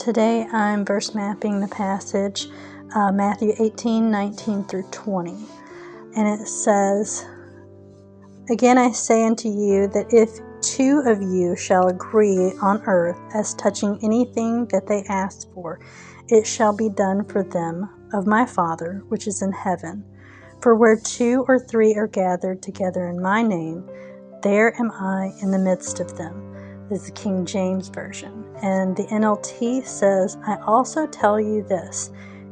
Today I'm verse mapping the passage Matthew 18:19 through 20. And it says, "Again I say unto you that if two of you shall agree on earth as touching anything that they ask for, it shall be done for them of my Father which is in heaven. For where two or three are gathered together in my name, there am I in the midst of them." This is the King James Version. And the NLT says, "I also tell you this,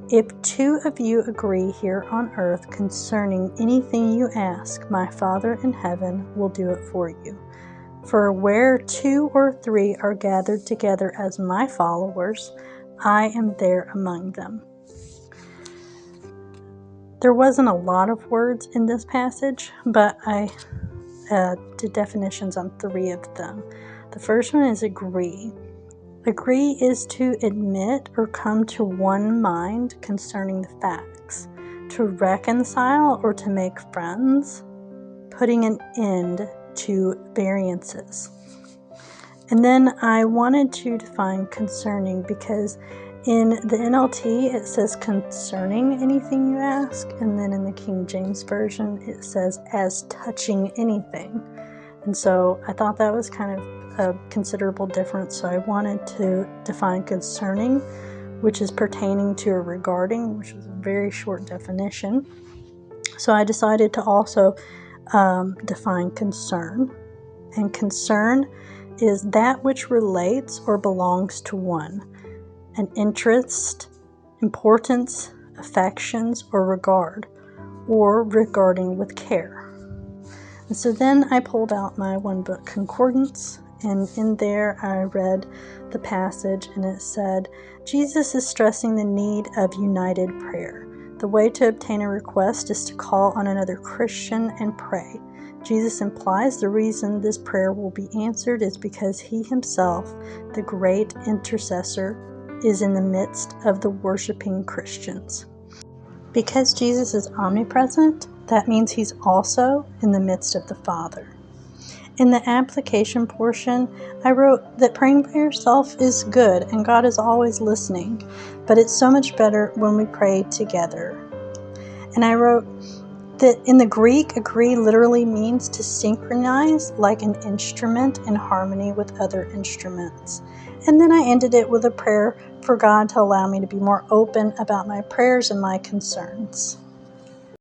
if two of you agree here on earth concerning anything you ask, my Father in heaven will do it for you. For where two or three are gathered together as my followers, I am there among them." There wasn't a lot of words in this passage, but I did definitions on three of them. The first one is agree. Agree is to admit or come to one mind concerning the facts, to reconcile or to make friends, putting an end to variances. And then I wanted to define concerning because in the NLT it says concerning anything you ask, and then in the King James Version it says as touching anything. And so I thought that was kind of a considerable difference, so I wanted to define concerning, which is pertaining to or regarding, which is a very short definition. So I decided to also define concern. And concern is that which relates or belongs to one, an interest, importance, affections, or regard, or regarding with care. And so then I pulled out my one book concordance, and in there I read the passage, and it said, Jesus is stressing the need of united prayer. The way to obtain a request is to call on another Christian and pray. Jesus implies the reason this prayer will be answered is because he himself, the great intercessor, is in the midst of the worshiping Christians. Because Jesus is omnipresent, that means he's also in the midst of the Father. In the application portion, I wrote that praying by yourself is good and God is always listening, but it's so much better when we pray together. And I wrote that in the Greek, agree literally means to synchronize like an instrument in harmony with other instruments. And then I ended it with a prayer for God to allow me to be more open about my prayers and my concerns.